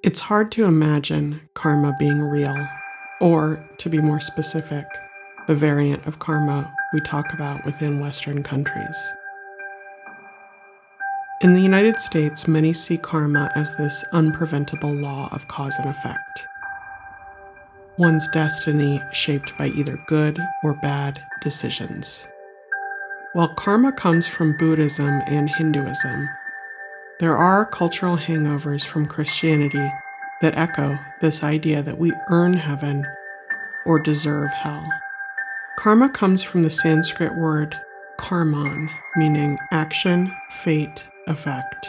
It's hard to imagine karma being real, or, to be more specific, the variant of karma we talk about within Western countries. In the United States, many see karma as this unpreventable law of cause and effect. One's destiny shaped by either good or bad decisions. While karma comes from Buddhism and Hinduism, there are cultural hangovers from Christianity that echo this idea that we earn heaven or deserve hell. Karma comes from the Sanskrit word karman, meaning action, fate, effect.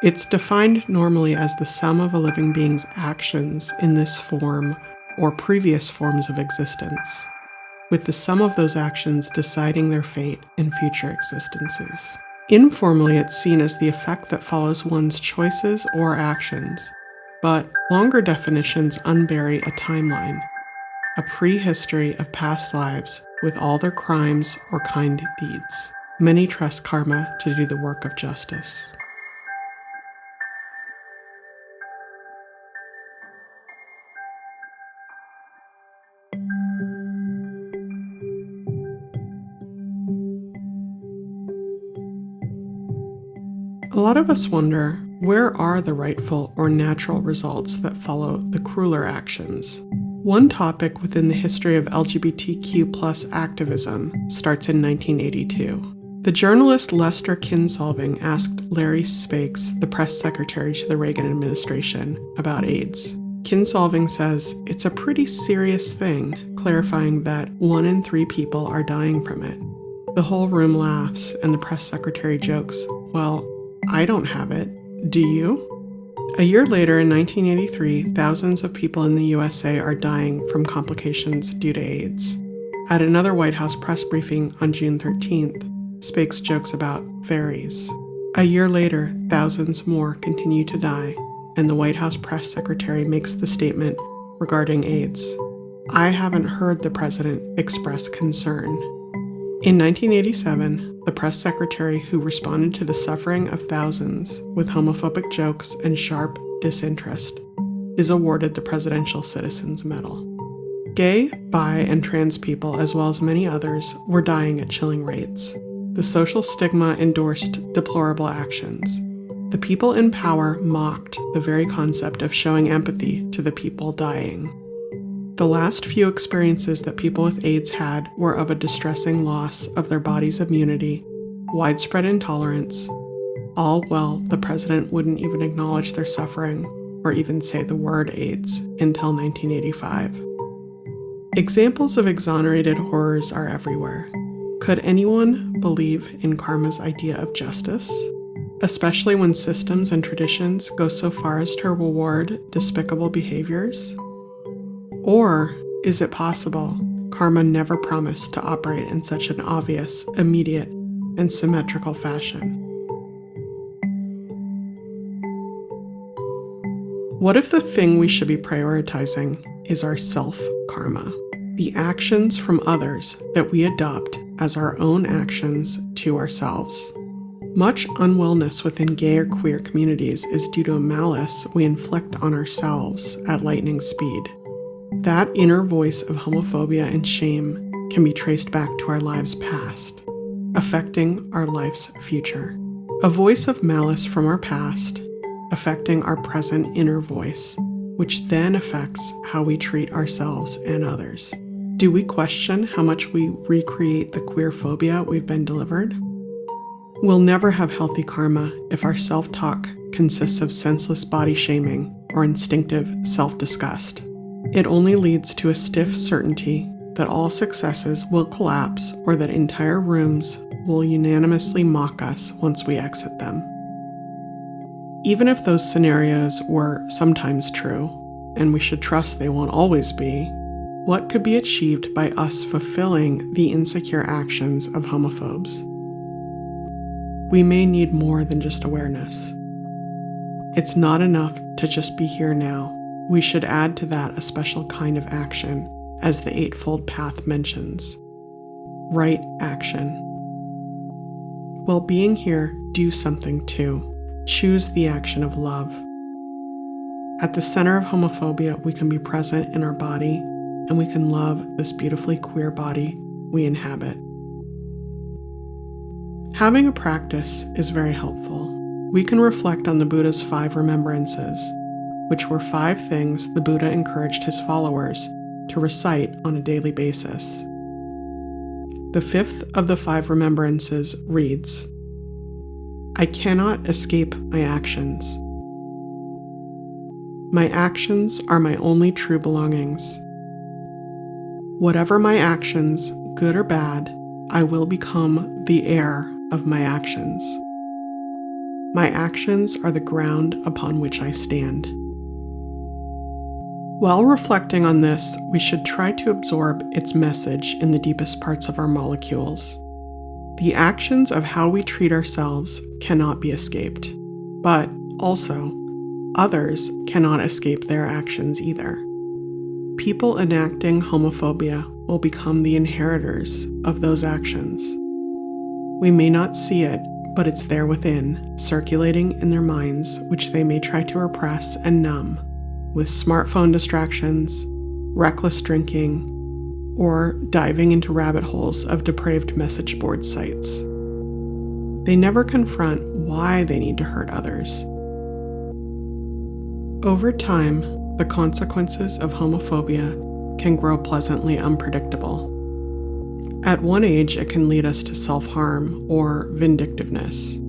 It's defined normally as the sum of a living being's actions in this form or previous forms of existence, with the sum of those actions deciding their fate in future existences. Informally, it's seen as the effect that follows one's choices or actions, but longer definitions unbury a timeline, a prehistory of past lives with all their crimes or kind deeds. Many trust karma to do the work of justice. A lot of us wonder, where are the rightful or natural results that follow the crueler actions? One topic within the history of LGBTQ+ activism starts in 1982. The journalist Lester Kinsolving asked Larry Spakes, the press secretary to the Reagan administration, about AIDS. Kinsolving says it's a pretty serious thing, clarifying that 1 in 3 people are dying from it. The whole room laughs, and the press secretary jokes, "Well, I don't have it. Do you?" A year later, in 1983, thousands of people in the USA are dying from complications due to AIDS. At another White House press briefing on June 13th, Spakes jokes about fairies. A year later, thousands more continue to die, and the White House press secretary makes the statement regarding AIDS, "I haven't heard the president express concern." In 1987, the press secretary who responded to the suffering of thousands with homophobic jokes and sharp disinterest is awarded the Presidential Citizens Medal. Gay, bi, and trans people, as well as many others, were dying at chilling rates. The social stigma endorsed deplorable actions. The people in power mocked the very concept of showing empathy to the people dying. The last few experiences that people with AIDS had were of a distressing loss of their body's immunity, widespread intolerance, all while the president wouldn't even acknowledge their suffering or even say the word AIDS until 1985. Examples of exonerated horrors are everywhere. Could anyone believe in karma's idea of justice? Especially when systems and traditions go so far as to reward despicable behaviors? Or is it possible karma never promised to operate in such an obvious, immediate, and symmetrical fashion? What if the thing we should be prioritizing is our self-karma, the actions from others that we adopt as our own actions to ourselves? Much unwellness within gay or queer communities is due to a malice we inflict on ourselves at lightning speed. That inner voice of homophobia and shame can be traced back to our lives past, affecting our life's future. A voice of malice from our past, affecting our present inner voice, which then affects how we treat ourselves and others. Do we question how much we recreate the queer phobia we've been delivered? We'll never have healthy karma if our self-talk consists of senseless body shaming or instinctive self-disgust. It only leads to a stiff certainty that all successes will collapse or that entire rooms will unanimously mock us once we exit them. Even if those scenarios were sometimes true, and we should trust they won't always be, what could be achieved by us fulfilling the insecure actions of homophobes? We may need more than just awareness. It's not enough to just be here now. We should add to that a special kind of action, as the Eightfold Path mentions. Right action. While being here, do something too. Choose the action of love. At the center of homophobia, we can be present in our body, and we can love this beautifully queer body we inhabit. Having a practice is very helpful. We can reflect on the Buddha's 5 remembrances, which were 5 things the Buddha encouraged his followers to recite on a daily basis. The 5th of the 5 remembrances reads, "I cannot escape my actions. My actions are my only true belongings. Whatever my actions, good or bad, I will become the heir of my actions. My actions are the ground upon which I stand." While reflecting on this, we should try to absorb its message in the deepest parts of our molecules. The actions of how we treat ourselves cannot be escaped, but also, others cannot escape their actions either. People enacting homophobia will become the inheritors of those actions. We may not see it, but it's there within, circulating in their minds, which they may try to repress and numb with smartphone distractions, reckless drinking, or diving into rabbit holes of depraved message board sites. They never confront why they need to hurt others. Over time, the consequences of homophobia can grow pleasantly unpredictable. At one age, it can lead us to self-harm or vindictiveness,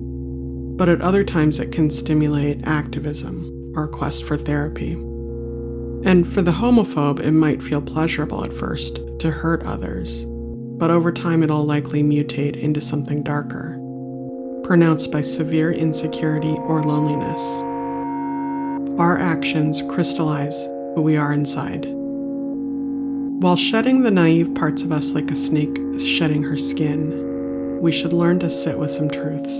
but at other times it can stimulate activism or a quest for therapy. And for the homophobe, it might feel pleasurable at first to hurt others, but over time it'll likely mutate into something darker, pronounced by severe insecurity or loneliness. Our actions crystallize who we are inside. While shedding the naive parts of us like a snake is shedding her skin, we should learn to sit with some truths.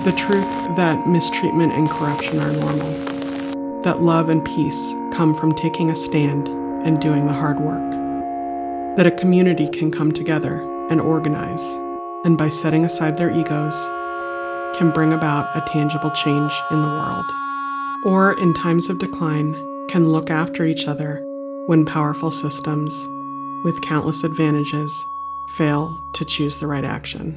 The truth that mistreatment and corruption are normal, that love and peace come from taking a stand and doing the hard work, that a community can come together and organize, and by setting aside their egos, can bring about a tangible change in the world, or in times of decline, can look after each other when powerful systems, with countless advantages, fail to choose the right action.